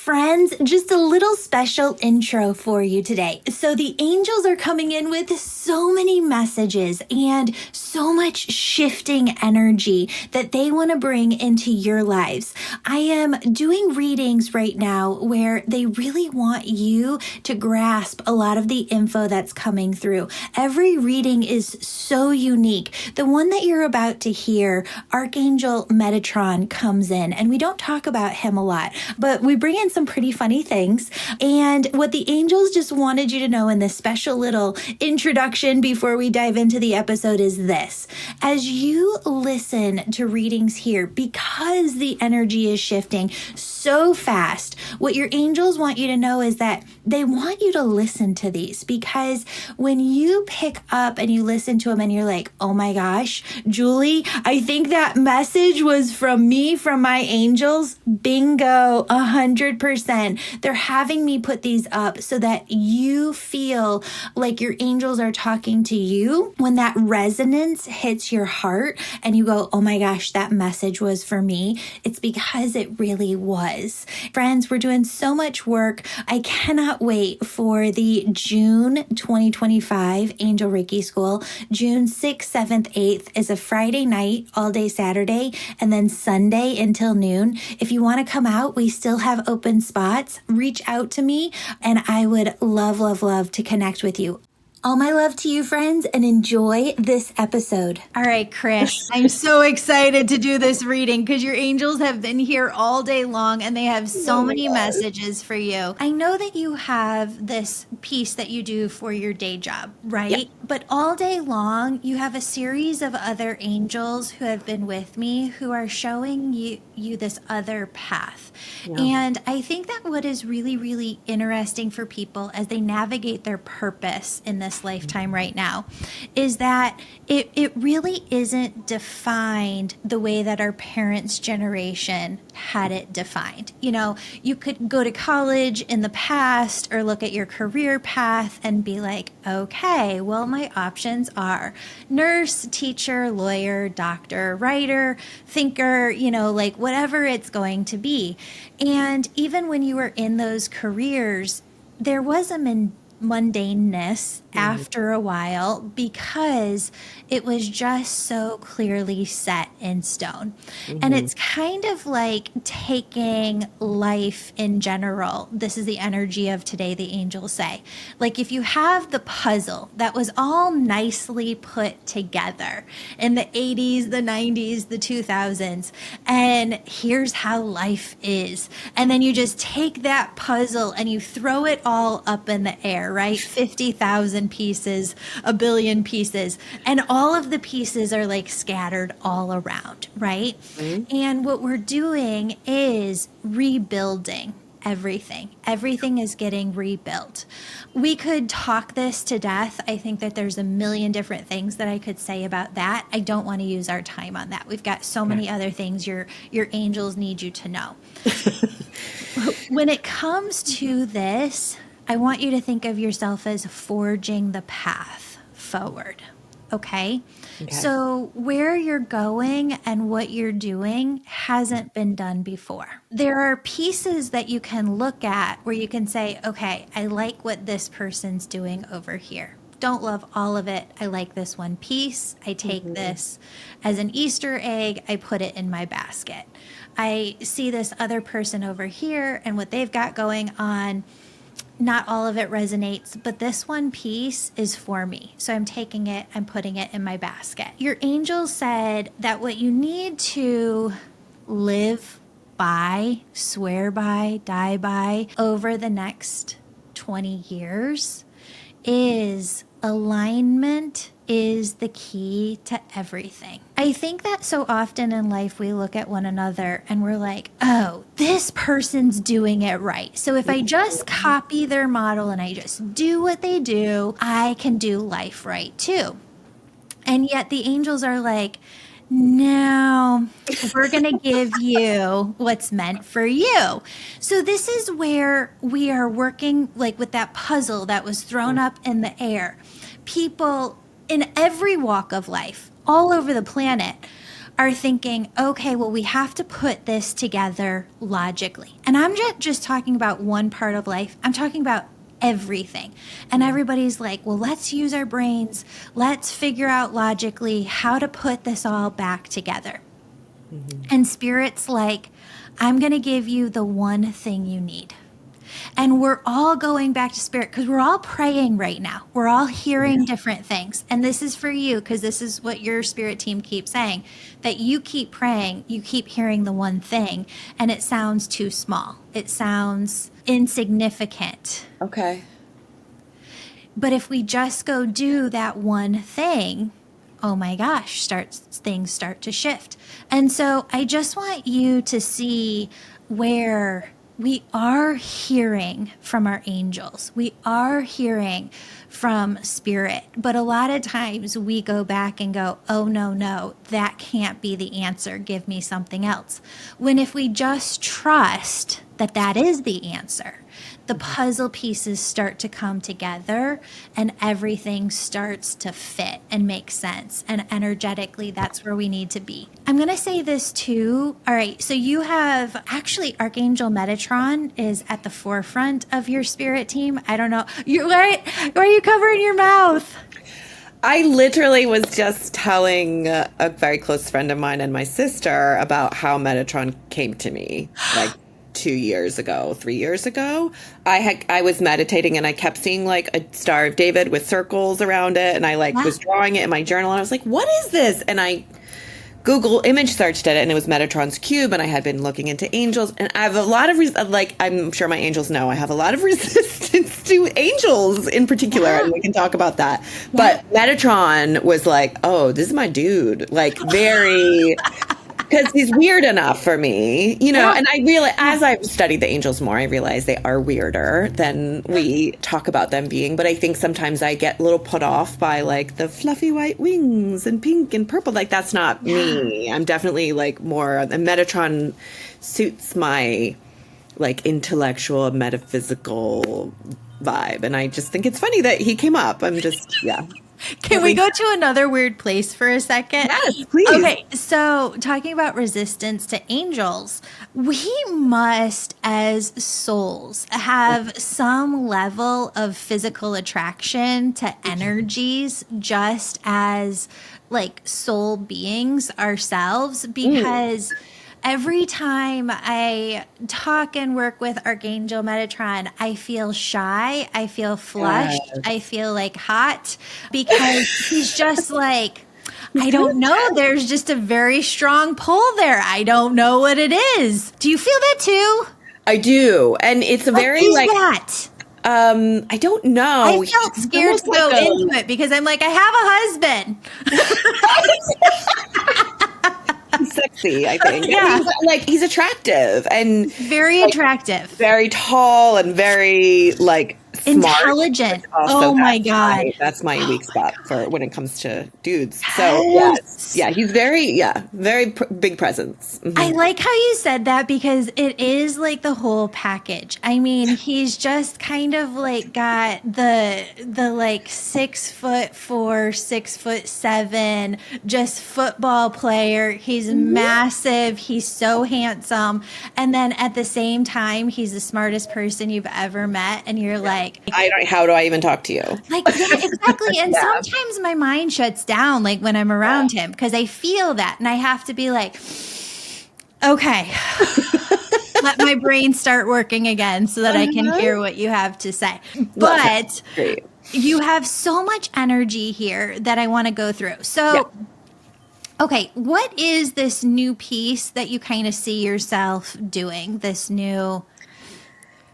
Friends, just a little special intro for you today. So the angels are coming in with so many messages and so much shifting energy that they want to bring into your lives. I am doing readings right now where they really want you to grasp a lot of the info that's coming through. Every reading is so unique. The one that you're about to hear, Archangel Metatron, comes in, and we don't talk about him a lot, but we bring in some pretty funny things. And what the angels just wanted you to know in this special little introduction before we dive into the episode is this. As you listen to readings here, because the energy is shifting so fast, what your angels want you to know is that they want you to listen to these, because when you pick up and you listen to them and you're like, oh my gosh, Julie, I think that message was from me, from my angels. Bingo, 100%. They're having me put these up so that you feel like your angels are talking to you. When that resonance hits your heart and you go, oh my gosh, that message was for me, it's because it really was. Friends, we're doing so much work. I cannot wait for the June 2025 Angel Reiki School. June 6th, 7th, 8th is a Friday night, all day Saturday, and then Sunday until noon. If you want to come out, we still have open spots. Reach out to me and I would love to connect with you. All my love to you, friends, and enjoy this episode. All right, Chris, I'm so excited to do this reading because your angels have been here all day long and they have so many messages for you. I know that you have this piece that you do for your day job, right? Yep. But all day long, you have a series of other angels who have been with me who are showing you this other path. Yeah. And I think that what is really, really interesting for people as they navigate their purpose in this lifetime right now is that it really isn't defined the way that our parents' generation had it defined. You know, you could go to college in the past or look at your career path and be like, okay, well, my options are nurse, teacher, lawyer, doctor, writer, thinker, you know, like whatever it's going to be. And even when you were in those careers, there was a mundaneness after a while because it was just so clearly set in stone. And it's kind of like taking life in general. This is the energy of today, the angels say. Like if you have the puzzle that was all nicely put together in the 80s, the 90s, the 2000s, and here's how life is. And then you just take that puzzle and you throw it all up in the air, right? 50,000 pieces, a billion pieces, and all of the pieces are like scattered all around, right? Mm-hmm. And what we're doing is rebuilding everything. Everything is getting rebuilt. We could talk this to death. I think that there's a million different things that I could say about that. I don't want to use our time on that. We've got so many other things your angels need you to know. When it comes to this, I want you to think of yourself as forging the path forward, okay? So where you're going and what you're doing hasn't been done before. There are pieces that you can look at where you can say, okay, I like what this person's doing over here. Don't love all of it. I like this one piece. I take this as an Easter egg. I put it in my basket. I see this other person over here and what they've got going on. Not all of it resonates, but this one piece is for me. So I'm taking it, I'm putting it in my basket. Your angel said that what you need to live by, swear by, die by over the next 20 years is alignment is the key to everything. I think that so often in life we look at one another and we're like, oh, this person's doing it right. So if I just copy their model and I just do what they do, I can do life right too. And yet the angels are like, no, we're going to give you what's meant for you. So this is where we are working like with that puzzle that was thrown up in the air. People in every walk of life, all over the planet, are thinking, okay, well, we have to put this together logically. And I'm just talking about one part of life. I'm talking about everything. And everybody's like, well, let's use our brains. Let's figure out logically how to put this all back together. And Spirit's like, I'm going to give you the one thing you need. And we're all going back to Spirit because we're all praying right now. We're all hearing different things. And this is for you because this is what your Spirit team keeps saying, that you keep praying, you keep hearing the one thing, and it sounds too small. It sounds insignificant. Okay. But if we just go do that one thing, oh my gosh, things start to shift. And so I just want you to see where we are hearing from our angels. We are hearing from Spirit. But a lot of times we go back and go, oh, no, that can't be the answer. Give me something else. When if we just trust that that is the answer, the puzzle pieces start to come together and everything starts to fit and make sense. And energetically, that's where we need to be. I'm going to say this too. All right. So you have actually Archangel Metatron is at the forefront of your Spirit team. I don't know. Why are you covering your mouth? I literally was just telling a very close friend of mine and my sister about how Metatron came to me. Like 3 years ago, I was meditating and I kept seeing like a Star of David with circles around it. And I was drawing it in my journal and I was like, what is this? And I Google image searched it and it was Metatron's cube. And I had been looking into angels and I have a lot of, I'm sure my angels know, I have a lot of resistance to angels in particular. And we can talk about that. Yeah. But Metatron was like, oh, this is my dude. Like very... Because he's weird enough for me, and I realize as I've studied the angels more, I realize they are weirder than we talk about them being. But I think sometimes I get a little put off by like the fluffy white wings and pink and purple. Like that's not me. I'm definitely like more, the Metatron suits my like intellectual, metaphysical vibe. And I just think it's funny that he came up. Can we go to another weird place for a second? Yes, please. Okay, so talking about resistance to angels, we must, as souls, have some level of physical attraction to energies just as like soul beings ourselves, because every time I talk and work with Archangel Metatron, I feel shy, I feel flushed, I feel like hot, because he's just like, I don't know, there's just a very strong pull there. I don't know what it is. Do you feel that too? I do. And it's a very like... that? I don't know. I felt scared to go into it because I'm like, I have a husband. He's sexy, I think. Yeah. He's attractive and very attractive. Very tall and very smart. Intelligent. Oh my God. That's my weak spot for when it comes to dudes. So he's very big presence. Mm-hmm. I like how you said that because it is like the whole package. I mean, he's just kind of like got the like 6'4", 6'7", just football player. He's massive. He's so handsome. And then at the same time, he's the smartest person you've ever met. And you're like, how do I even talk to you? Like, yeah, exactly. And sometimes my mind shuts down like when I'm around him because I feel that and I have to be like, okay, let my brain start working again so that I can hear what you have to say. But you have so much energy here that I want to go through. So, okay, what is this new piece that you kind of see yourself doing, this new...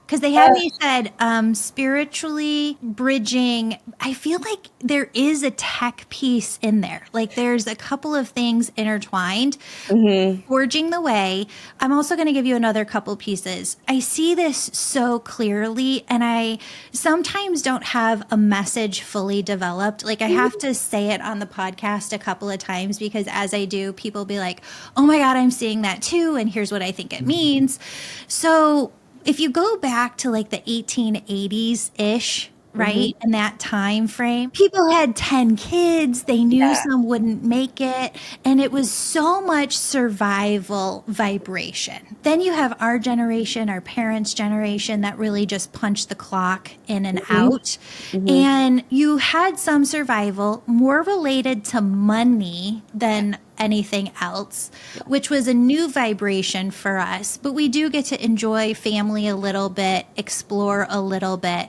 Because they have me said spiritually bridging. I feel like there is a tech piece in there. Like there's a couple of things intertwined. Forging the way. I'm also going to give you another couple pieces. I see this so clearly and I sometimes don't have a message fully developed. Like I have to say it on the podcast a couple of times because as I do, people be like, oh my God, I'm seeing that too. And here's what I think it means. So if you go back to like the 1880s-ish, right? In that time frame. People had 10 kids. They knew Yeah. some wouldn't make it. And it was so much survival vibration. Then you have our generation, our parents' generation that really just punched the clock in and Hmm. out. Hmm. And you had some survival more related to money than anything else, which was a new vibration for us. But we do get to enjoy family a little bit, explore a little bit.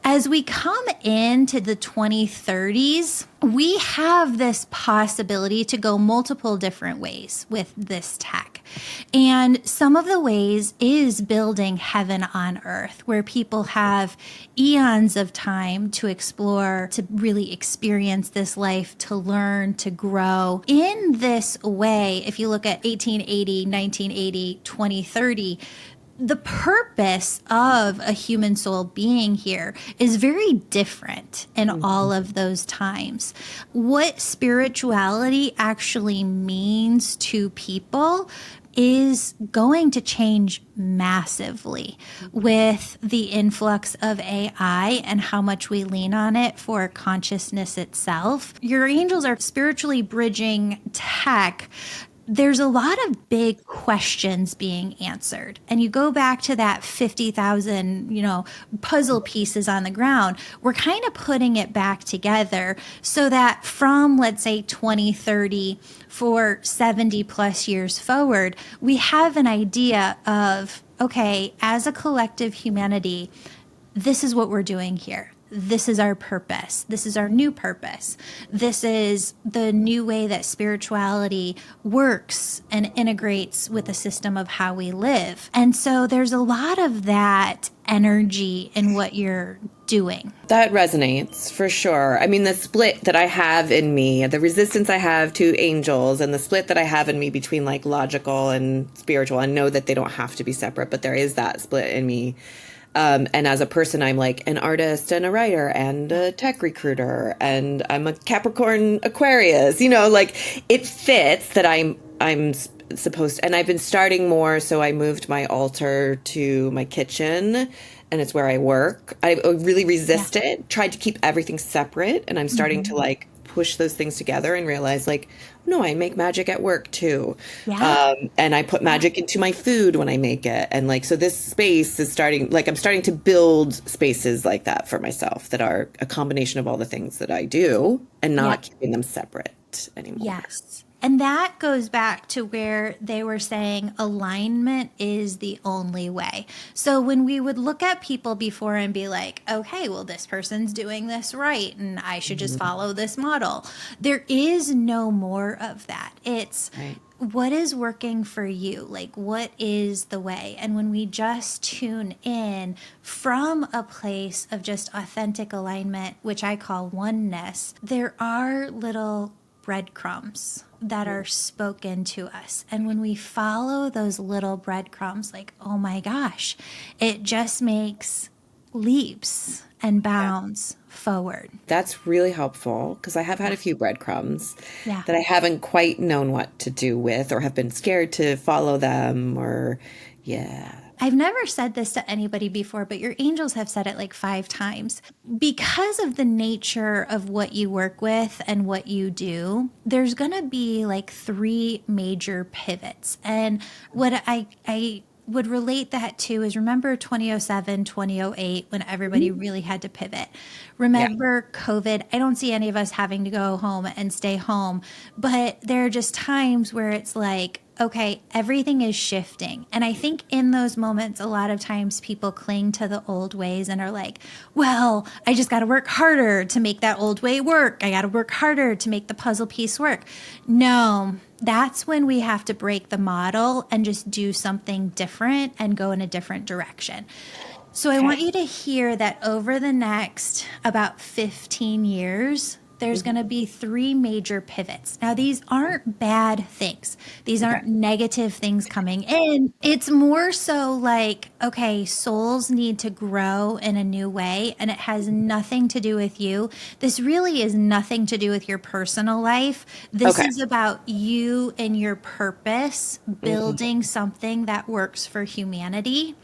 As we come into the 2030s, we have this possibility to go multiple different ways with this tech. And some of the ways is building heaven on earth, where people have eons of time to explore, to really experience this life, to learn, to grow. In this way, if you look at 1880, 1980, 2030, the purpose of a human soul being here is very different in all of those times. What spirituality actually means to people is going to change massively with the influx of AI and how much we lean on it for consciousness itself. Your angels are spiritually bridging tech. There's a lot of big questions being answered. And you go back to that 50,000, puzzle pieces on the ground. We're kind of putting it back together so that from, let's say, 2030 for 70 plus years forward, we have an idea of, okay, as a collective humanity, this is what we're doing here. This is our purpose. This is our new purpose. This is the new way that spirituality works and integrates with the system of how we live. And so there's a lot of that energy in what you're doing. That resonates for sure. I mean, the split that I have in me, the resistance I have to angels, and the split that I have in me between like logical and spiritual, I know that they don't have to be separate, but there is that split in me. And as a person, I'm like an artist and a writer and a tech recruiter, and I'm a Capricorn Aquarius. Like it fits that I'm supposed to, and I've been starting more. So I moved my altar to my kitchen, and it's where I work. I really resisted, tried to keep everything separate, and I'm starting to like push those things together and realize like, no, I make magic at work too. And I put magic into my food when I make it. And like, so this space is I'm starting to build spaces like that for myself that are a combination of all the things that I do and not keeping them separate anymore. Yes. And that goes back to where they were saying alignment is the only way. So when we would look at people before and be like, okay, well, this person's doing this right, and I should just follow this model. There is no more of that. It's what is working for you? Like, what is the way? And when we just tune in from a place of just authentic alignment, which I call oneness, there are little breadcrumbs that are spoken to us. And when we follow those little breadcrumbs, like, oh my gosh, it just makes leaps and bounds forward. That's really helpful because I have had a few breadcrumbs Yeah. that I haven't quite known what to do with or have been scared to follow them or, I've never said this to anybody before, but your angels have said it like 5 times. Because of the nature of what you work with and what you do, there's going to be like 3 major pivots. And what I would relate that to is remember 2007, 2008, when everybody really had to pivot. Remember COVID. I don't see any of us having to go home and stay home, but there are just times where it's like, okay, everything is shifting. And I think in those moments, a lot of times people cling to the old ways and are like, well, I just got to work harder to make that old way work. I got to work harder to make the puzzle piece work. No, that's when we have to break the model and just do something different and go in a different direction. So I want you to hear that over the next about 15 years, there's going to be 3 major pivots. Now, these aren't bad things. These aren't negative things coming in. It's more so like, okay, souls need to grow in a new way, and it has nothing to do with you. This really is nothing to do with your personal life. This is about you and your purpose, building something that works for humanity.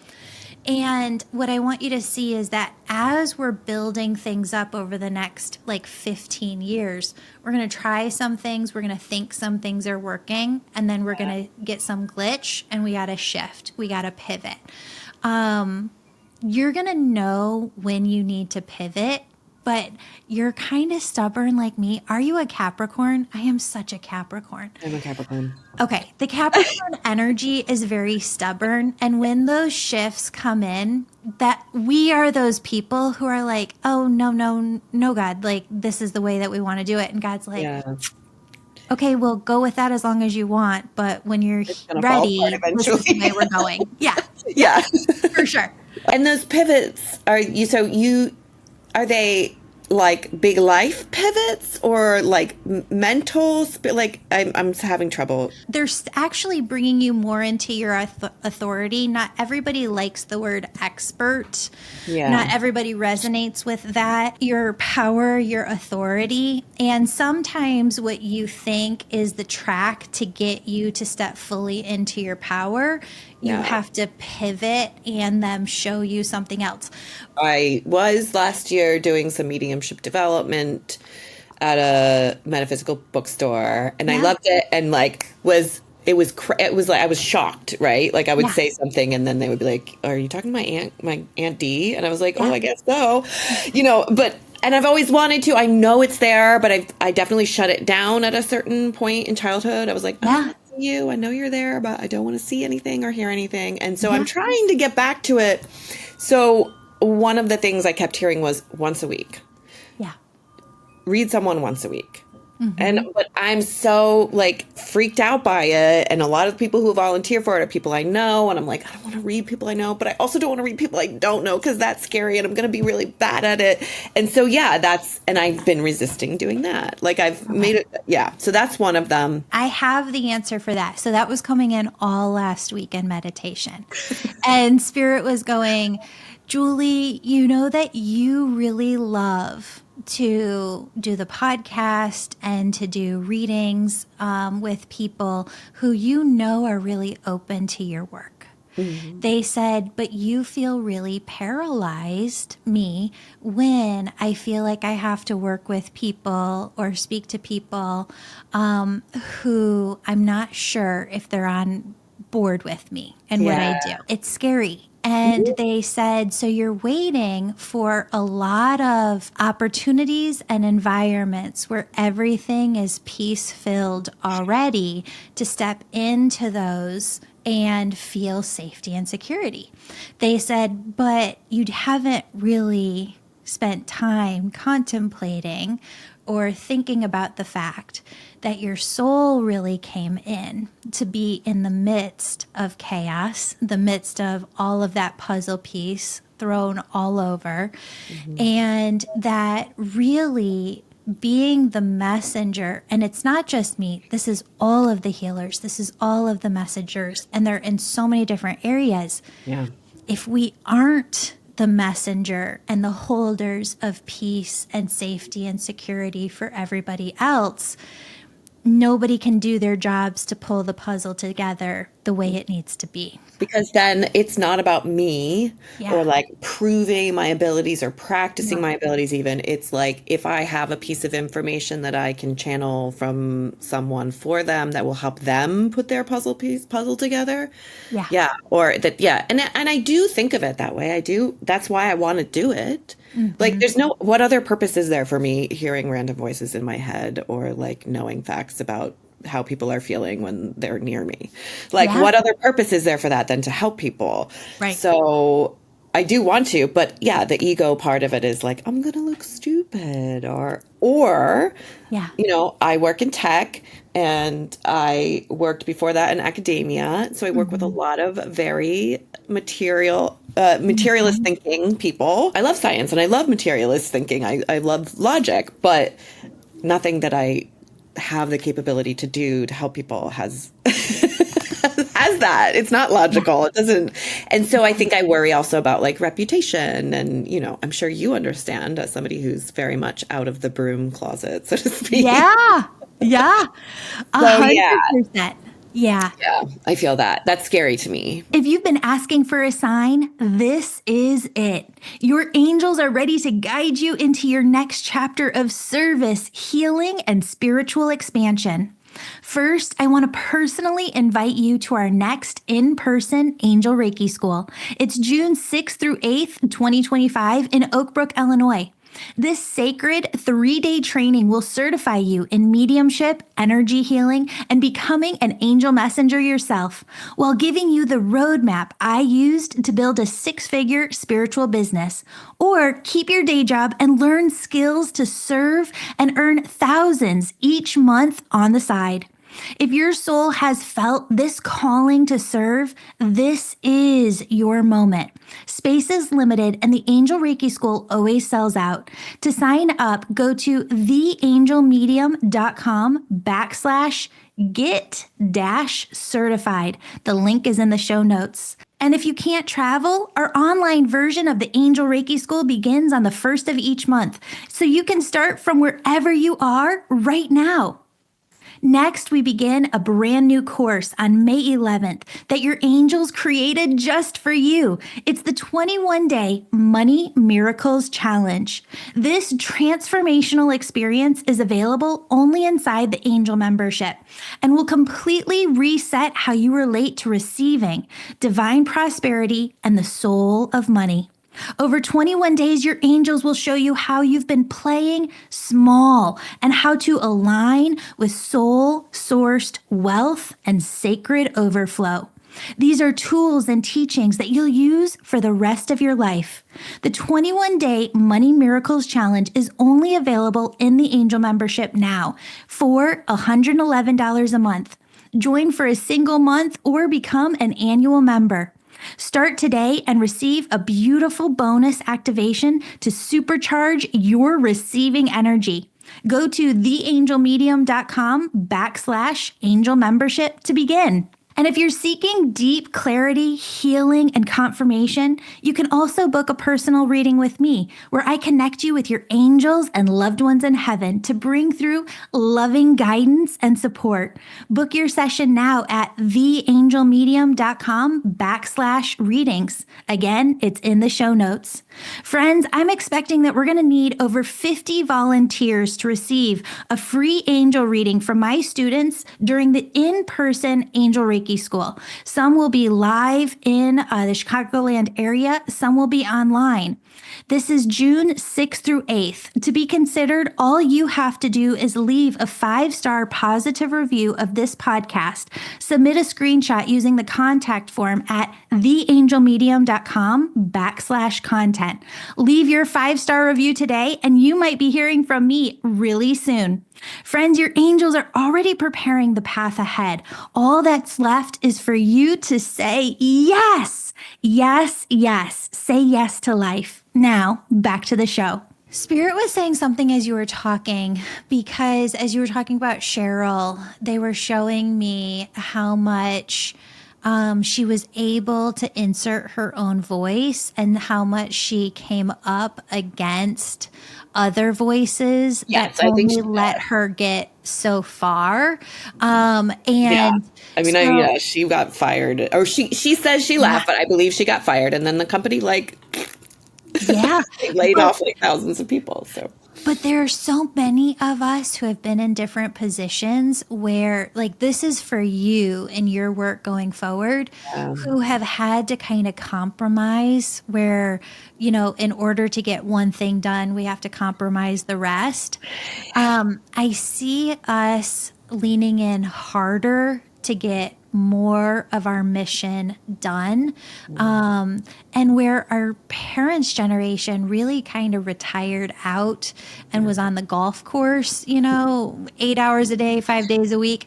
And what I want you to see is that as we're building things up over the next like 15 years, we're going to try some things, we're going to think some things are working, and then we're going to get some glitch and we got to shift, we got to pivot. You're going to know when you need to pivot, but you're kind of stubborn like me. Are you a Capricorn? I am such a Capricorn. I'm a Capricorn. Okay. The Capricorn energy is very stubborn. And when those shifts come in, that we are those people who are like, oh, no, God, like this is the way that we want to do it. And God's like, okay, well, go with that as long as you want. But when you're ready, this is the way we're going. Yeah. Yeah. For sure. And those pivots are they like big life pivots or like mental? Like I'm having trouble. They're actually bringing you more into your authority. Not everybody likes the word expert. Yeah. Not everybody resonates with that. Your power, your authority. And sometimes what you think is the track to get you to step fully into your power, you have to pivot and them show you something else. I was last year doing some mediumship development at a metaphysical bookstore, and I loved it. And like it was like I was shocked, right? Like I would say something, and then they would be like, "Are you talking to my aunt D?" And I was like, "Oh, I guess so," And I've always wanted to. I know it's there, but I definitely shut it down at a certain point in childhood. I was like, I know you're there, but I don't want to see anything or hear anything. And so I'm trying to get back to it. So one of the things I kept hearing was once a week. Yeah. Read someone once a week. But I'm so like freaked out by it. And a lot of people who volunteer for it are people I know. And I'm like, I don't want to read people I know, but I also don't want to read people I don't know because that's scary and I'm going to be really bad at it. And so, and I've been resisting doing that. Like I've made it. Yeah. So that's one of them. I have the answer for that. So that was coming in all last week in meditation. And Spirit was going, Julie, you know that you really love to do the podcast and to do readings with people who you know are really open to your work. They said, but you feel really paralyzed, me, when I feel like I have to work with people or speak to people who I'm not sure if they're on board with me and what I do. It's scary. And they said, so you're waiting for a lot of opportunities and environments where everything is peace-filled already to step into those and feel safety and security. They said, but you haven't really spent time contemplating or thinking about the fact that your soul really came in to be in the midst of chaos, the midst of all of that puzzle piece thrown all over, and that really being the messenger, and it's not just me, this is all of the healers, this is all of the messengers, and they're in so many different areas. Yeah. If we aren't the messenger and the holders of peace and safety and security for everybody else, nobody can do their jobs to pull the puzzle together the way it needs to be. Because then it's not about me or like proving my abilities or practicing my abilities even. It's like if I have a piece of information that I can channel from someone for them that will help them put their puzzle together. Yeah. Or that, And I do think of it that way. I do. That's why I want to do it. Like what other purpose is there for me hearing random voices in my head or like knowing facts about how people are feeling when they're near me? Like what other purpose is there for that than to help people? Right. So I do want to, but the ego part of it is like, I'm going to look stupid or, I work in tech and I worked before that in academia. So I work with a lot of very materialist thinking people. I love science and I love materialist thinking. I love logic, but nothing that I have the capability to do to help people has that. It's not logical. It doesn't. And so I think I worry also about like reputation and, I'm sure you understand as somebody who's very much out of the broom closet, so to speak. Yeah. 100%. Yeah. Yeah, I feel that. That's scary to me. If you've been asking for a sign, this is it. Your angels are ready to guide you into your next chapter of service, healing, and spiritual expansion. First, I want to personally invite you to our next in-person Angel Reiki School. It's June 6th through 8th, 2025 in Oak Brook, Illinois. This sacred 3-day training will certify you in mediumship, energy healing, and becoming an angel messenger yourself, while giving you the roadmap I used to build a 6-figure spiritual business. Or keep your day job and learn skills to serve and earn thousands each month on the side. If your soul has felt this calling to serve, this is your moment. Space is limited and the Angel Reiki School always sells out. To sign up, go to theangelmedium.com/get-certified. The link is in the show notes. And if you can't travel, our online version of the Angel Reiki School begins on the 1st of each month, so you can start from wherever you are right now. Next, we begin a brand new course on May 11th that your angels created just for you. It's the 21-day Money Miracles Challenge. This transformational experience is available only inside the Angel membership and will completely reset how you relate to receiving divine prosperity and the soul of money. Over 21 days, your angels will show you how you've been playing small and how to align with soul-sourced wealth and sacred overflow. These are tools and teachings that you'll use for the rest of your life. The 21-day Money Miracles Challenge is only available in the Angel membership now for $111 a month. Join for a single month or become an annual member. Start today and receive a beautiful bonus activation to supercharge your receiving energy. Go to theangelmedium.com/angel membership to begin. And if you're seeking deep clarity, healing, and confirmation, you can also book a personal reading with me, where I connect you with your angels and loved ones in heaven to bring through loving guidance and support. Book your session now at theangelmedium.com/readings. Again, it's in the show notes. Friends, I'm expecting that we're going to need over 50 volunteers to receive a free angel reading from my students during the in-person Angel Reiki School. Some will be live in the Chicagoland area. Some will be online. This is June 6th through 8th. To be considered, all you have to do is leave a 5-star positive review of this podcast. Submit a screenshot using the contact form at theangelmedium.com/content. Leave your 5-star review today, and you might be hearing from me really soon. Friends, your angels are already preparing the path ahead. All that's left is for you to say yes, yes, yes. Say yes to life. Now, back to the show. Spirit was saying something as you were talking, because as you were talking about Cheryl, they were showing me how much she was able to insert her own voice and how much she came up against other voices that only let her get so far. She got fired, or she says she left, but I believe she got fired, and then the company laid off thousands of people. So. But there are so many of us who have been in different positions where, this is for you in your work going forward, who have had to kind of compromise where, in order to get one thing done, we have to compromise the rest. I see us leaning in harder to get more of our mission done. And where our parents' generation really kind of retired out and was on the golf course, 8 hours a day, 5 days a week.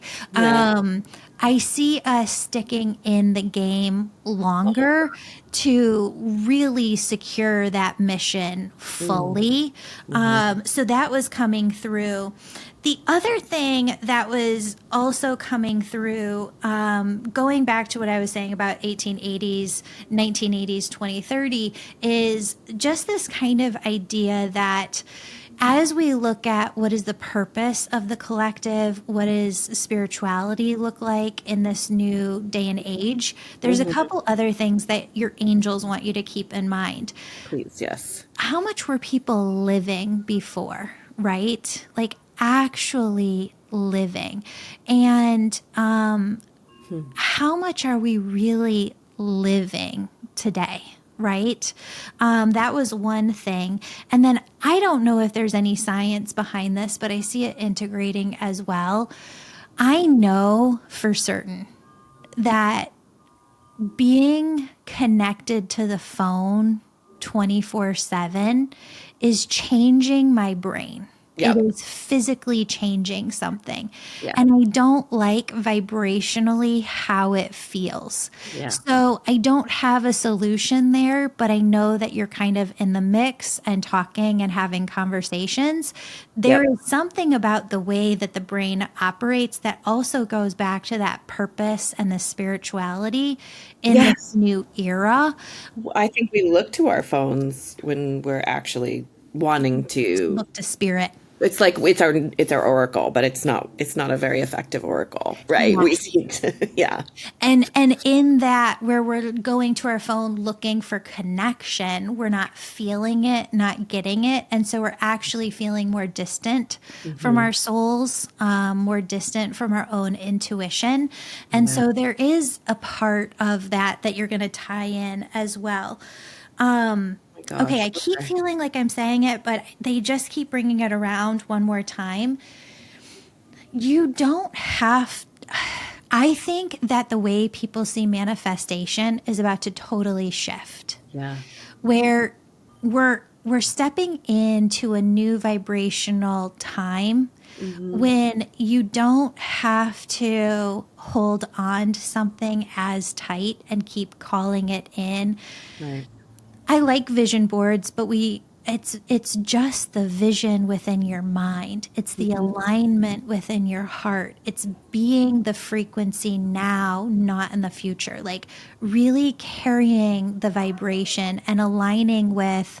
I see us sticking in the game longer to really secure that mission fully. So that was coming through. The other thing that was also coming through, going back to what I was saying about 1880s, 1980s, 2030, is just this kind of idea that, as we look at what is the purpose of the collective, what does spirituality look like in this new day and age, there's a couple other things that your angels want you to keep in mind. Please, yes. How much were people living before, right? Like actually living. And how much are we really living today? Right? That was one thing. And then I don't know if there's any science behind this, but I see it integrating as well. I know for certain that being connected to the phone 24/7 is changing my brain. Yep. It is physically changing something. Yeah. And I don't like vibrationally how it feels. Yeah. So I don't have a solution there, but I know that you're kind of in the mix and talking and having conversations. There Yep. is something about the way that the brain operates that also goes back to that purpose and the spirituality in Yes. this new era. I think we look to our phones when we're actually wanting to. Look to spirit. It's like it's our oracle, but it's not a very effective oracle, right? We seem to, yeah. And in that, where we're going to our phone looking for connection, we're not feeling it, not getting it, and so we're actually feeling more distant from our souls, more distant from our own intuition, and so there is a part of that you're going to tie in as well. Gosh, okay, I keep feeling like I'm saying it, but they just keep bringing it around one more time. You don't have. I think that the way people see manifestation is about to totally shift. Yeah. Where we're stepping into a new vibrational time when you don't have to hold on to something as tight and keep calling it in. Right. I like vision boards, but it's just the vision within your mind. It's the alignment within your heart. It's being the frequency now, not in the future. Like really carrying the vibration and aligning with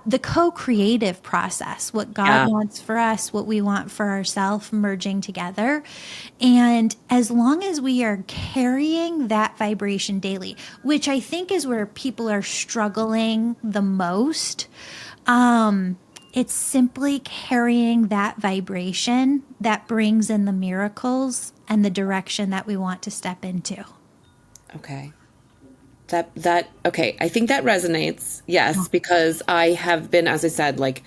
the co-creative process, what God wants for us, what we want for ourselves, merging together. And as long as we are carrying that vibration daily, which I think is where people are struggling the most, it's simply carrying that vibration that brings in the miracles and the direction that we want to step into. Okay. Okay. I think that resonates. Yes, because I have been, as I said, like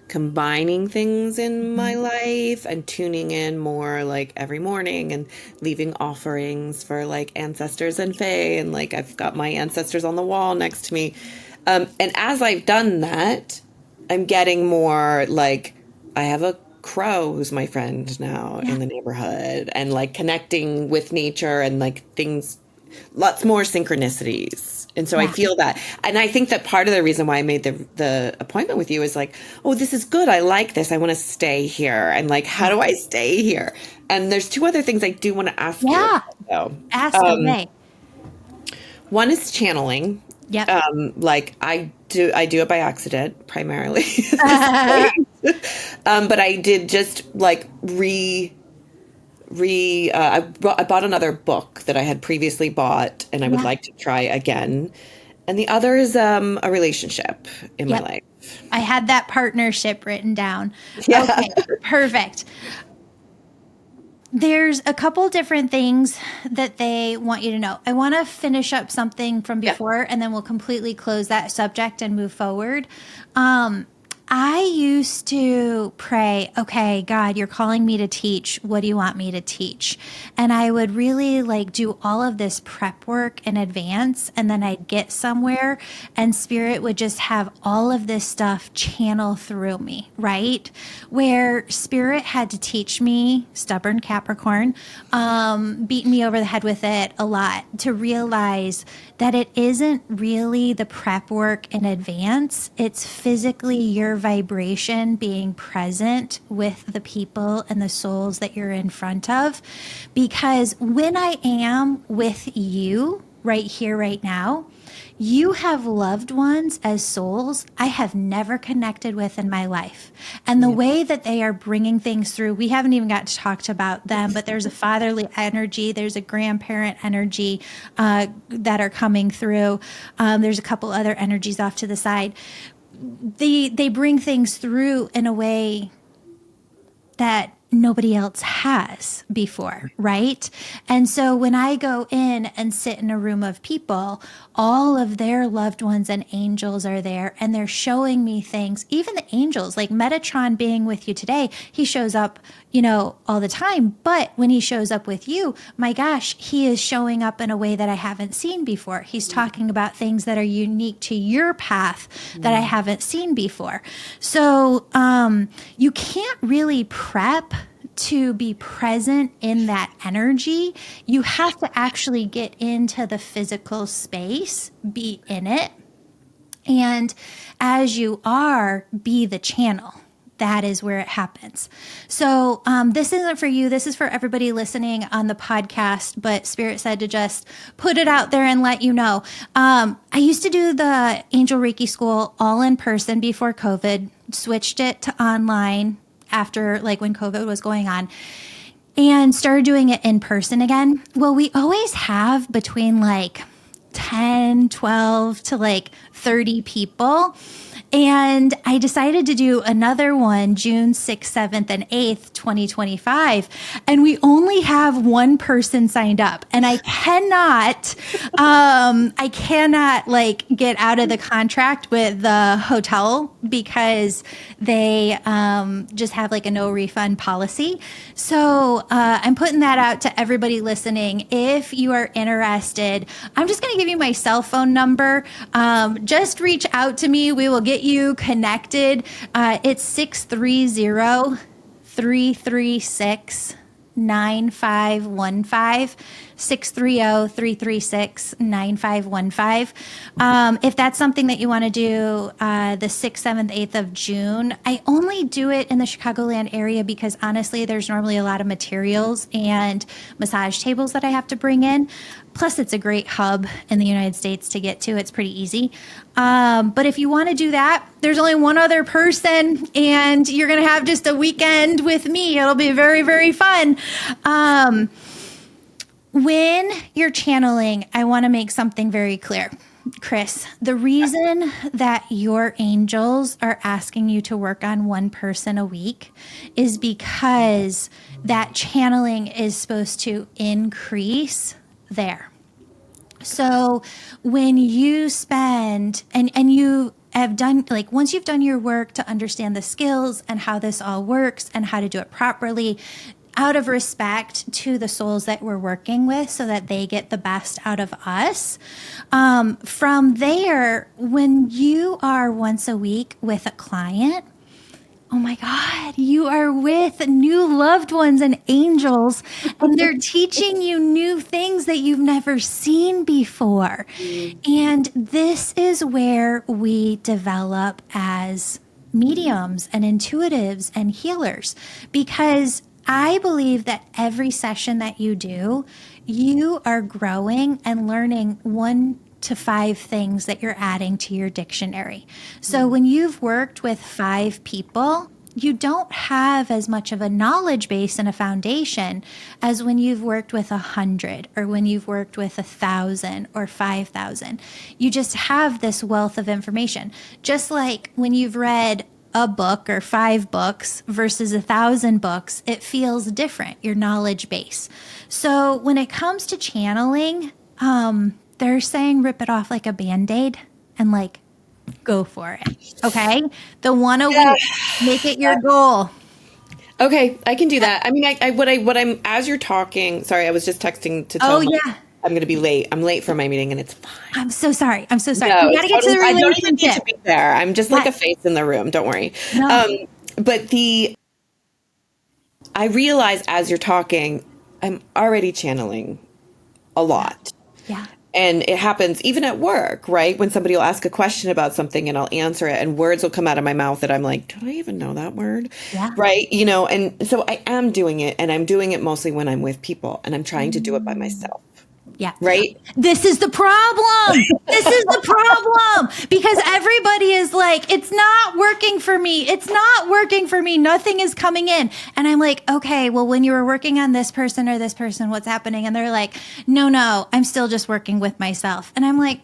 combining things in my life and tuning in more like every morning and leaving offerings for like ancestors and fae. And like, I've got my ancestors on the wall next to me. And as I've done that, I'm getting more like, I have a crow who's my friend now in the neighborhood, and like connecting with nature and like things, lots more synchronicities. And so I feel that. And I think that part of the reason why I made the appointment with you is like, oh, this is good. I like this. I want to stay here. And like, how do I stay here? And there's two other things I do want to ask you about, though. Ask away. One is channeling. Yep. Like I do it by accident primarily. But I did just like I bought another book that I had previously bought and I would like to try again. And the other is a relationship in my life. I had that partnership written down. Yeah. Okay, perfect. There's a couple different things that they want you to know. I want to finish up something from before, and then we'll completely close that subject and move forward. I used to pray, okay, God, you're calling me to teach. What do you want me to teach? And I would really like do all of this prep work in advance. And then I'd get somewhere and Spirit would just have all of this stuff channel through me, right? Where Spirit had to teach me, stubborn Capricorn, beat me over the head with it a lot to realize that it isn't really the prep work in advance. It's physically your vibration being present with the people and the souls that you're in front of. Because when I am with you, right here, right now. You have loved ones as souls I have never connected with in my life. And the way that they are bringing things through, we haven't even got to talk about them, but there's a fatherly energy, there's a grandparent energy that are coming through. There's a couple other energies off to the side. They bring things through in a way that nobody else has before, right? And so when I go in and sit in a room of people, all of their loved ones and angels are there, and they're showing me things. Even the angels, like Metatron being with you today, he shows up, all the time. But when he shows up with you, my gosh, he is showing up in a way that I haven't seen before. He's talking about things that are unique to your path that I haven't seen before. So you can't really prep to be present in that energy. You have to actually get into the physical space, be in it. And as you are, be the channel. That is where it happens. So this isn't for you. This is for everybody listening on the podcast, but Spirit said to just put it out there and let you know. I used to do the Angel Reiki School all in person before COVID, switched it to online after when COVID was going on, and started doing it in person again. Well, we always have between 10, 12 to 30 people. And I decided to do another one June 6th, 7th, and 8th, 2025. And we only have one person signed up. And I cannot get out of the contract with the hotel because they just have a no refund policy. So I'm putting that out to everybody listening. If you are interested, I'm just going to give you my cell phone number. Just reach out to me. We will get you connected. It's 630-336-9515. 630-336-9515. If that's something that you want to do the 6th, 7th, 8th of June, I only do it in the Chicagoland area because honestly, there's normally a lot of materials and massage tables that I have to bring in. Plus, it's a great hub in the United States to get to. It's pretty easy. But if you want to do that, there's only one other person, and you're going to have just a weekend with me. It'll be very, very fun. When you're channeling, I want to make something very clear. Chris, the reason that your angels are asking you to work on one person a week is because that channeling is supposed to increase there. So when you spend and you have done, once you've done your work to understand the skills and how this all works and how to do it properly, out of respect to the souls that we're working with so that they get the best out of us. From there, when you are once a week with a client, oh my God, you are with new loved ones and angels, and they're teaching you new things that you've never seen before. And this is where we develop as mediums and intuitives and healers, because I believe that every session that you do, you are growing and learning 1 to 5 things that you're adding to your dictionary. So when you've worked with 5 people, you don't have as much of a knowledge base and a foundation as when you've worked with 100 or when you've worked with 1,000 or 5,000. You just have this wealth of information. Just like when you've read a book or 5 books versus 1,000 books, it feels different, your knowledge base. So when it comes to channeling, they're saying rip it off like a Band-Aid and go for it. Okay? The one a week, make it your goal. Okay, I can do that. I mean, what I'm as you're talking, sorry, I was just texting to tell I'm going to be late. I'm late for my meeting, and it's fine. I'm so sorry. No, you got to get to the relationship. I don't even need to be there. I'm just like a face in the room. Don't worry. No. But I realize as you're talking, I'm already channeling a lot. Yeah. And it happens even at work, right? When somebody will ask a question about something and I'll answer it and words will come out of my mouth that I'm like, do I even know that word? Yeah. Right. And so I am doing it, and I'm doing it mostly when I'm with people, and I'm trying to do it by myself. Yeah. Right? This is the problem. This is the problem because everybody is like, it's not working for me. It's not working for me. Nothing is coming in. And I'm like, okay, well, when you were working on this person or this person, what's happening? And they're like, no, I'm still just working with myself. And I'm like,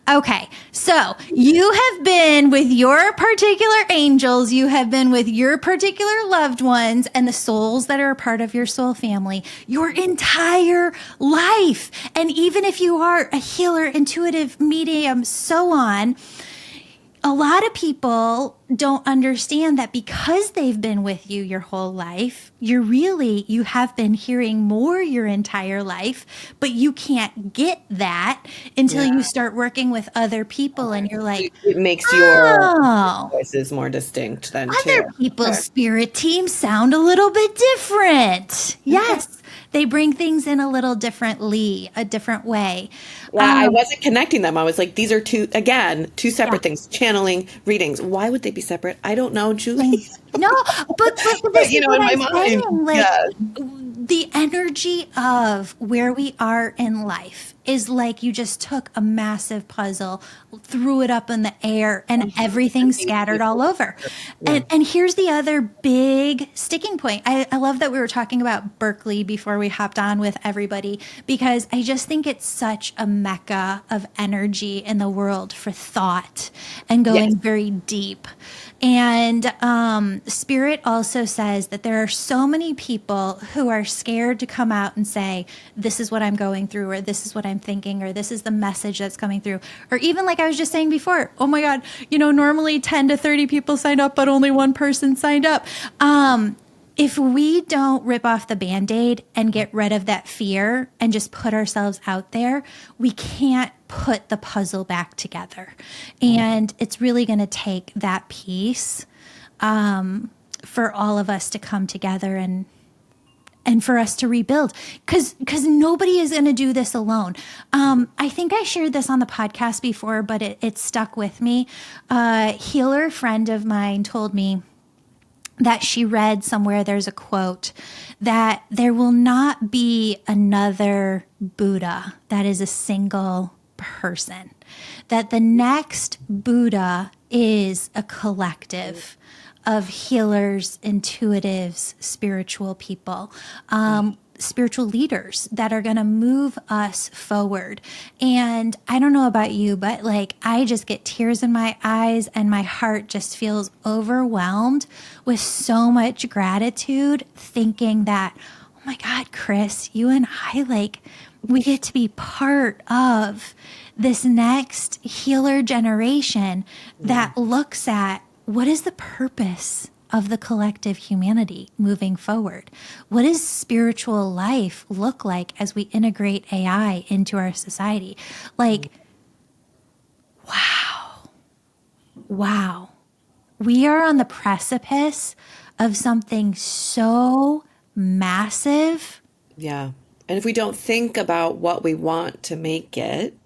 okay. So you have been with your particular angels. You have been with your particular loved ones and the souls that are a part of your soul family your entire life. And even if you are a healer, intuitive, medium, so on, a lot of people don't understand that because they've been with you your whole life, you have been hearing more your entire life, but you can't get that until you start working with other people and you're like, it makes your voices more distinct then other too. people's spirit teams sound a little bit different. Yes. They bring things in a little differently, a different way. Yeah, I wasn't connecting them. I was like, these are two separate things. Channeling, readings. Why would they be separate? I don't know, Julie. No, but this is in what my I'm mind, saying. Like the energy of where we are in life is like you just took a massive puzzle, threw it up in the air, and everything's scattered all over. Yeah. And here's the other big sticking point. I love that we were talking about Berkeley before we hopped on with everybody, because I just think it's such a mecca of energy in the world for thought and going very deep. And Spirit also says that there are so many people who are scared to come out and say, this is what I'm going through, or this is what I'm thinking, or this is the message that's coming through. Or even like I was just saying before, oh my God, normally 10 to 30 people signed up, but only one person signed up. If we don't rip off the Band-Aid and get rid of that fear and just put ourselves out there, we can't put the puzzle back together. And it's really going to take that piece for all of us to come together and for us to rebuild, because nobody is going to do this alone. I think I shared this on the podcast before, but it stuck with me. A healer friend of mine told me that she read somewhere, there's a quote, that there will not be another Buddha that is a single person, that the next Buddha is a collective of healers, intuitives, spiritual people, spiritual leaders that are going to move us forward. And I don't know about you, but like I just get tears in my eyes and my heart just feels overwhelmed with so much gratitude, thinking that, oh my God, Chris, you and I, we get to be part of this next healer generation that looks at what is the purpose of the collective humanity moving forward? What does spiritual life look like as we integrate AI into our society? Wow. We are on the precipice of something so massive. Yeah. And if we don't think about what we want to make it,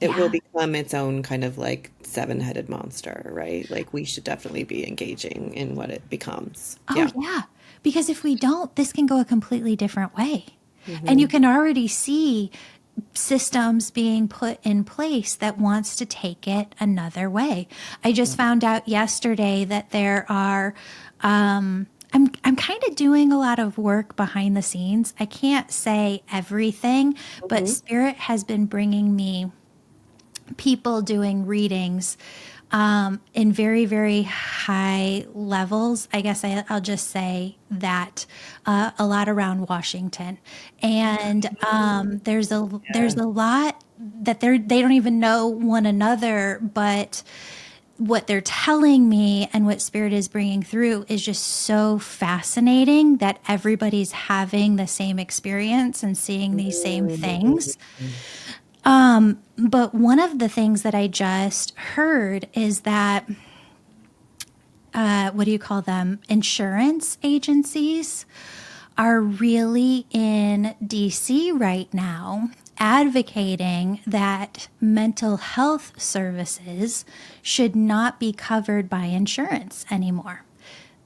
it will become its own kind of seven-headed monster, right? We should definitely be engaging in what it becomes. Oh, yeah. Because if we don't, this can go a completely different way. Mm-hmm. And you can already see systems being put in place that wants to take it another way. I just found out yesterday that there are, I'm kind of doing a lot of work behind the scenes. I can't say everything, but Spirit has been bringing me people doing readings in very, very high levels. I guess I'll just say that a lot around Washington. And there's a lot that they don't even know one another, but what they're telling me and what Spirit is bringing through is just so fascinating that everybody's having the same experience and seeing these same things. But one of the things that I just heard is that, what do you call them? Insurance agencies are really in DC right now advocating that mental health services should not be covered by insurance anymore.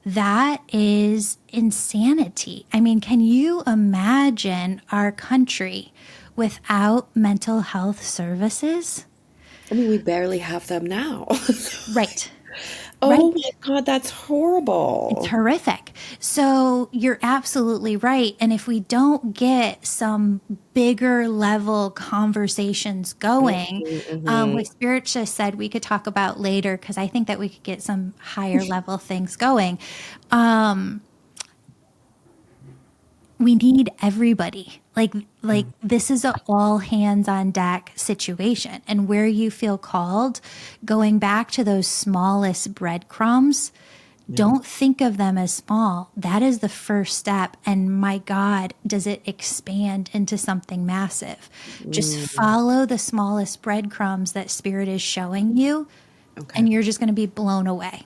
That is insanity. I mean, can you imagine our country without mental health services. I mean, we barely have them now. Right. Oh Right. my God, that's It's horrible. horrific. So you're absolutely right. And if we don't get some bigger level conversations going, Mm-hmm. what Spirit just said we could talk about later, because I think that we could get some higher level things going. We need everybody. Like this is a all hands on deck situation. And where you feel called, going back to those smallest breadcrumbs, Yeah. don't think of them as small. That is the first step. And my God, does it expand into something massive? Just Mm, follow the smallest breadcrumbs that Spirit is showing you, okay. and you're just going to be blown away.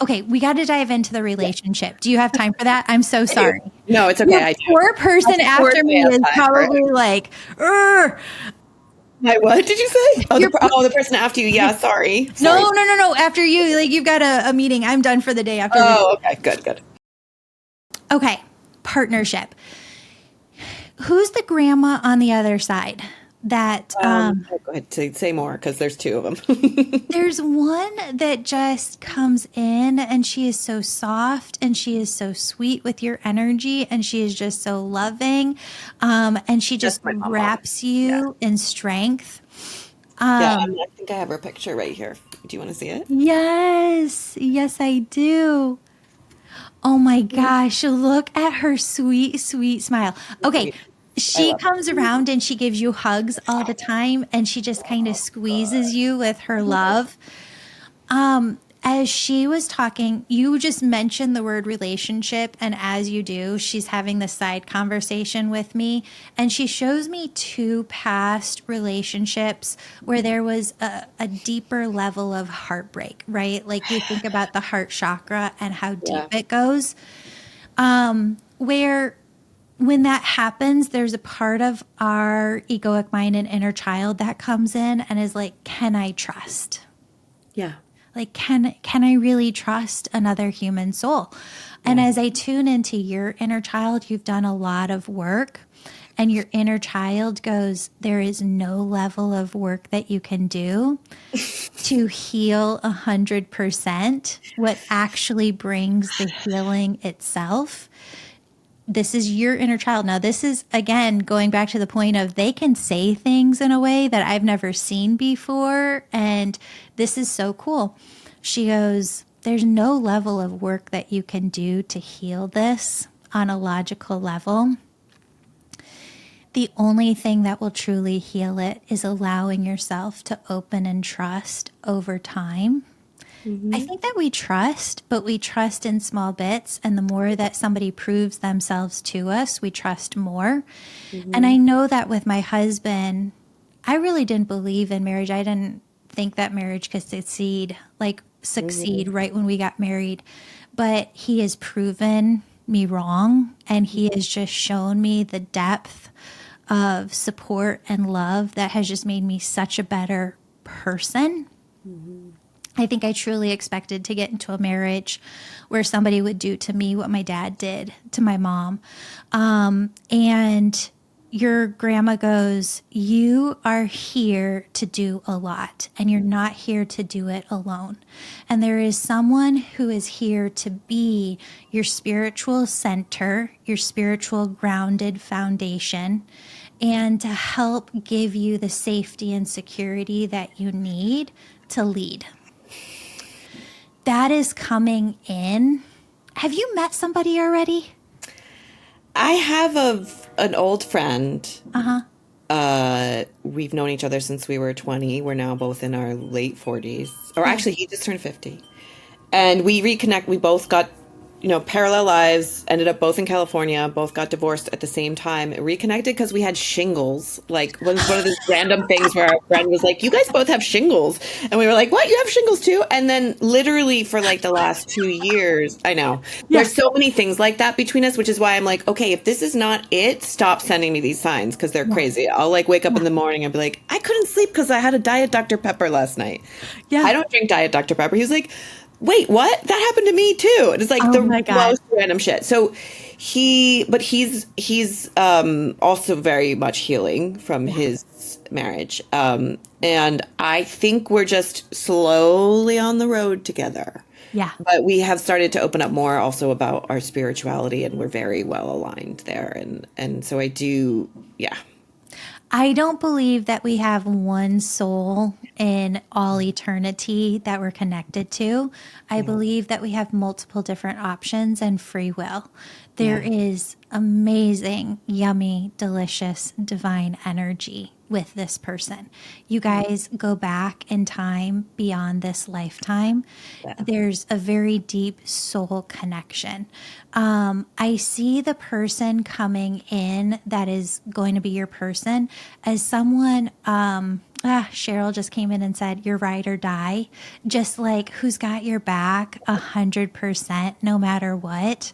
Okay, we got to dive into the Yeah. relationship. Do you have time for that? I'm so I do. sorry. No, it's okay. Your I do. poor person after Unfortunately, me I have is time for it. probably like, "Ugh." My what did you say? Oh, Your the person after you. Yeah, sorry. no, Sorry. no, no, no. After you, like you've got a meeting. I'm done for the day after this. Oh, okay. Good, good. Okay, partnership. Who's the grandma on the other side? That Oh, go ahead. Say more because there's two of them. there's one that just comes in and she is so soft and she is so sweet with your energy and she is just so loving, and she That's just my mom. wraps Yeah. you in strength. Yeah, I think I have her picture right here. Do you want to see it? Yes, yes, I do. Oh my gosh, look at her sweet, sweet smile. Okay, Sweet. I she love comes around and she gives you hugs all the time and she just kind of squeezes you with her love. As she was talking, you just mentioned the word relationship, and as you do, she's having this side conversation with me, and she shows me two past relationships where there was a deeper level of heartbreak, right? Like you think about the heart chakra and how it. Yeah. deep it goes, where when that happens, there's a part of our egoic mind and inner child that comes in and is like, can I trust? Yeah. Like, can I really trust another human soul? And Yeah. as I tune into your inner child, you've done a lot of work, and your inner child goes, there is no level of work that you can do to heal 100%. What actually brings the healing itself, this is your inner child. Now, this is, again, going back to the point of they can say things in a way that I've never seen before. And this is so cool. She goes, there's no level of work that you can do to heal this on a logical level. The only thing that will truly heal it is allowing yourself to open and trust over time. I Mm-hmm. think that we trust, but we trust in small bits. And the more that somebody proves themselves to us, we trust more. And Mm-hmm. I know that with my husband, I really didn't believe in marriage. I didn't think that marriage could succeed Mm-hmm. right when we got married. But he has proven me wrong. And he has just shown me the depth of support and love that has just made me such a better person. Mm-hmm. I think I truly expected to get into a marriage where somebody would do to me what my dad did to my mom. And your grandma goes, you are here to do a lot, and you're not here to do it alone. And there is someone who is here to be your spiritual center, your spiritual grounded foundation, and to help give you the safety and security that you need to lead. That is coming in. Have you met somebody already? I have an old friend. Uh huh. We've known each other since we were 20. We're now both in our late 40s. Or Yeah. actually, he just turned 50. And we reconnect. We both got, parallel lives, ended up both in California, both got divorced at the same time, reconnected because we had shingles. Like, was one of these random things where our friend was like, you guys both have shingles. And we were like, what? You have shingles too? And then literally for like the last 2 years, I know, Yeah. there's so many things like that between us, which is why I'm like, okay, if this is not it, stop sending me these signs because they're Yeah. crazy. I'll like wake up Yeah. in the morning and be like, I couldn't sleep because I had a Diet Dr. Pepper last night. Yeah. I don't drink Diet Dr. Pepper. He was like, wait, what? That happened to me too. And it's like Oh the my God. most random shit. So he's also very much healing from Yeah. his marriage. And I think we're just slowly on the road together. Yeah. But we have started to open up more also about our spirituality, and we're very well aligned there. And so I do, yeah. I don't believe that we have one soul in all eternity that we're connected to. I Yeah. believe that we have multiple different options and free will. There Yeah. is amazing, yummy, delicious, divine energy with this person. You guys go back in time beyond this lifetime. Yeah. There's a very deep soul connection. I see the person coming in that is going to be your person as someone. Cheryl just came in and said, "You're ride or die," just like who's got your back 100%, no matter what.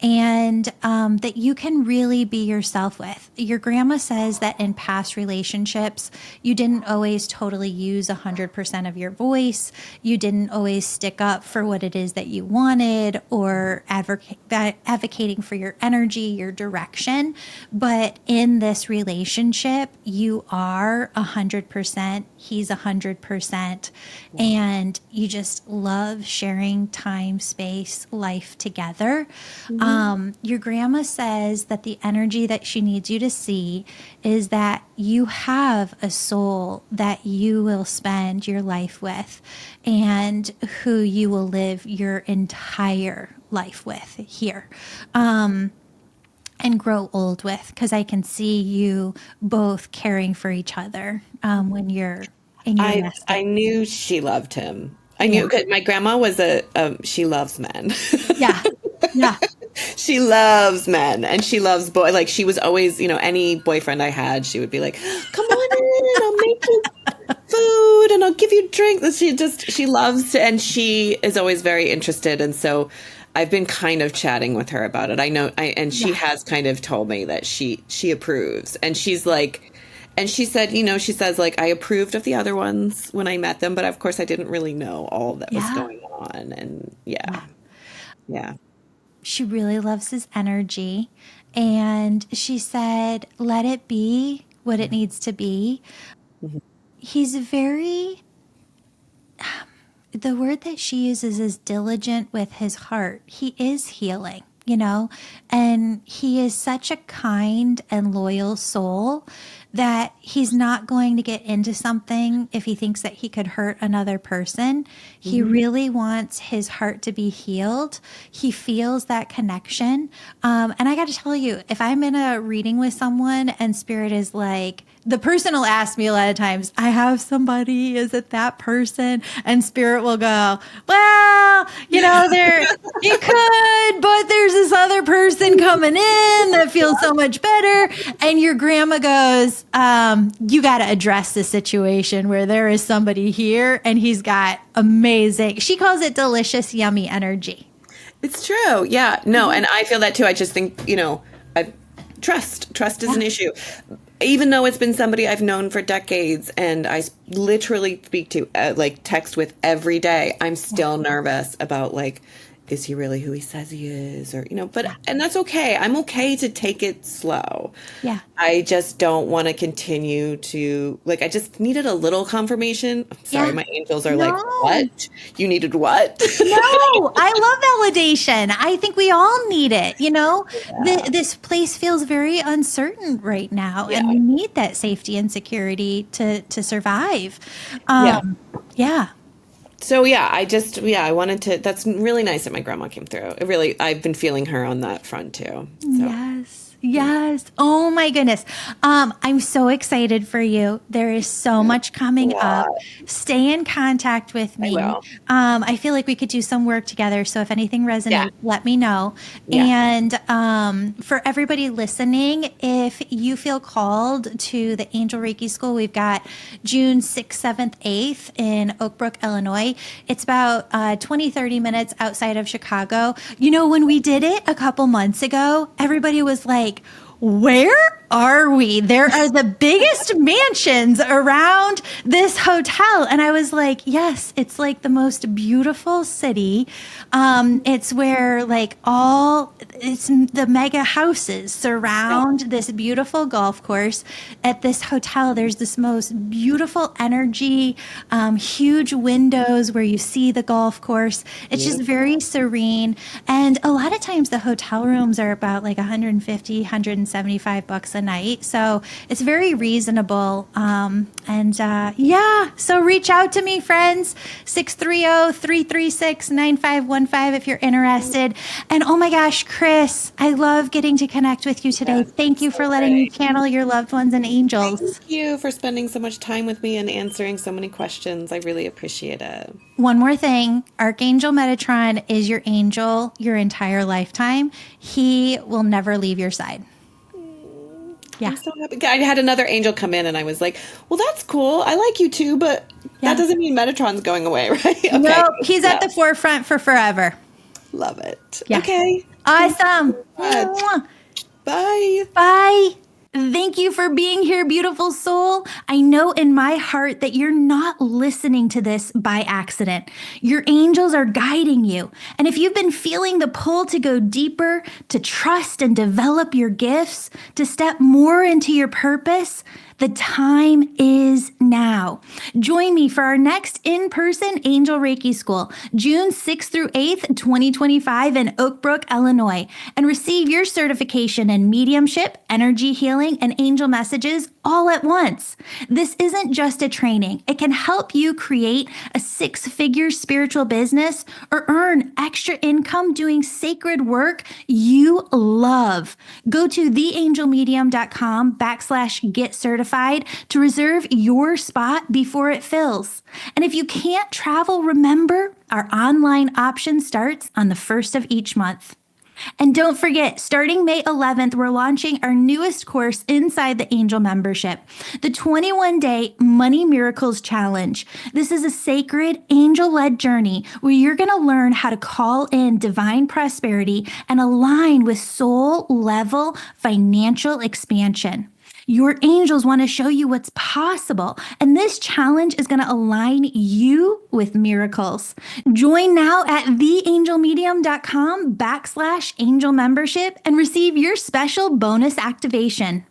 And that you can really be yourself with. Your grandma says that in past relationships, you didn't always totally use 100% of your voice. You didn't always stick up for what it is that you wanted or advocating for your energy, your direction. But in this relationship, you are 100%. He's 100%. And you just love sharing time, space, life together. Your grandma says that the energy that she needs you to see is that you have a soul that you will spend your life with and who you will live your entire life with here. And grow old with, because I can see you both caring for each other when you're in your I resting. knew she loved him. I Yeah. knew 'cause my grandma was she loves men. Yeah. Yeah. She loves men and she loves boy. Like she was always, any boyfriend I had, she would be like, "Come on in, I'll make you food and I'll give you drinks." She loves to, and she is always very interested. And so I've been kind of chatting with her about it. I know, and she Yeah. has kind of told me that she approves, and she's like. And she said, she says, like, I approved of the other ones when I met them, but of course I didn't really know all that was Yeah. going on. And yeah, Yeah. yeah. She really loves his energy. And she said, let it be what it needs to be. Mhm. He's very, the word that she uses is diligent with his heart. He is healing, and he is such a kind and loyal soul that he's not going to get into something if he thinks that he could hurt another person. He Mhm. really wants his heart to be healed. He feels that connection. And I got to tell you, if I'm in a reading with someone and spirit is like, the person will ask me a lot of times, I have somebody, is it that person? And spirit will go, well, you could, but there's this other person coming in that feels so much better. And your grandma goes, you got to address the situation where there is somebody here and he's got amazing, she calls it delicious, yummy energy. It's true. Yeah. No, and I feel that too. I just think, I trust is Yeah. an issue. Even though it's been somebody I've known for decades and literally speak to, like text with every day, I'm still nervous about like, is he really who he says he is? Or, and that's okay. I'm okay to take it slow. Yeah. I just don't want to continue to, like, I just needed a little confirmation. I'm sorry, Yeah. my angels are like, No. what? You needed what? No, I love validation. I think we all need it. Yeah. This place feels very uncertain right now, Yeah. and we need that safety and security to survive. Yeah. Yeah. So yeah, I wanted to, that's really nice that my grandma came through. I've been feeling her on that front too. So Yes. Yes. Oh my goodness. I'm so excited for you. There is so much coming up. yeah, Stay in contact with I me. will. I feel like we could do some work together. So if anything Yeah. resonates, let me know. Yeah. And for everybody listening, if you feel called to the Angel Reiki School, we've got June 6th, 7th, 8th in Oak Brook, Illinois. It's about 20, 30 minutes outside of Chicago. When we did it a couple months ago, everybody was like, where are we? There are the biggest mansions around this hotel. And I was like, yes, it's like the most beautiful city. It's where it's the mega houses surround this beautiful golf course. At this hotel, there's this most beautiful energy, huge windows where you see the golf course. It's just very serene. And a lot of times the hotel rooms are about like $150, $175 a night. So it's very reasonable. So reach out to me, friends, 630-336-9515 if you're interested. And oh my gosh, Chris, I love getting to connect with you today. Thank you for letting me channel your loved ones and angels. Thank you for spending so much time with me and answering so many questions. I really appreciate it. One more thing, Archangel Metatron is your angel your entire lifetime. He will never leave your side. Yeah. I'm so happy. I had another angel come in and I was like, well, that's cool. I like you too, but that doesn't mean Metatron's going away, right? Okay. No, he's at the forefront for forever. Love it. Yeah. Okay. Awesome. Bye. Bye. Thank you for being here, beautiful soul. I know in my heart that you're not listening to this by accident. Your angels are guiding you. And if you've been feeling the pull to go deeper, to trust and develop your gifts, to step more into your purpose, the time is now. Join me for our next in-person Angel Reiki School, June 6th through 8th, 2025 in Oak Brook, Illinois, and receive your certification in mediumship, energy healing, and angel messages all at once. This isn't just a training. It can help you create a six-figure spiritual business or earn extra income doing sacred work you love. Go to theangelmedium.com/get certified to reserve your spot before it fills. And if you can't travel, remember, our online option starts on the 1st of each month. And don't forget, starting May 11th, we're launching our newest course inside the Angel membership, the 21-day Money Miracles Challenge. This is a sacred angel-led journey where you're going to learn how to call in divine prosperity and align with soul-level financial expansion. Your angels want to show you what's possible, and this challenge is going to align you with miracles. Join now at theangelmedium.com/angel membership and receive your special bonus activation.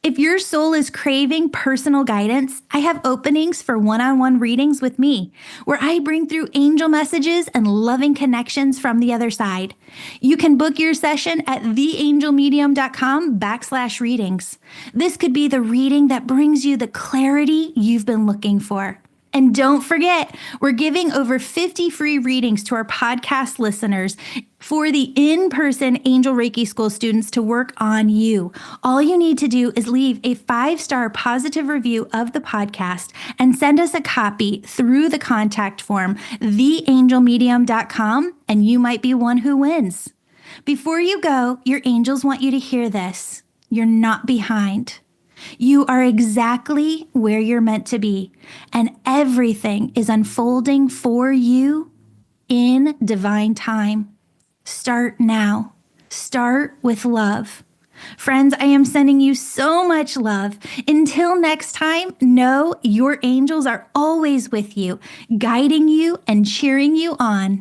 If your soul is craving personal guidance, I have openings for one-on-one readings with me, where I bring through angel messages and loving connections from the other side. You can book your session at theangelmedium.com/readings. This could be the reading that brings you the clarity you've been looking for. And don't forget, we're giving over 50 free readings to our podcast listeners for the in-person Angel Reiki School students to work on you. All you need to do is leave a 5-star positive review of the podcast and send us a copy through the contact form, theangelmedium.com, and you might be one who wins. Before you go, your angels want you to hear this. You're not behind. You are exactly where you're meant to be, and everything is unfolding for you in divine time. Start now. Start with love. Friends, I am sending you so much love. Until next time, know your angels are always with you, guiding you and cheering you on.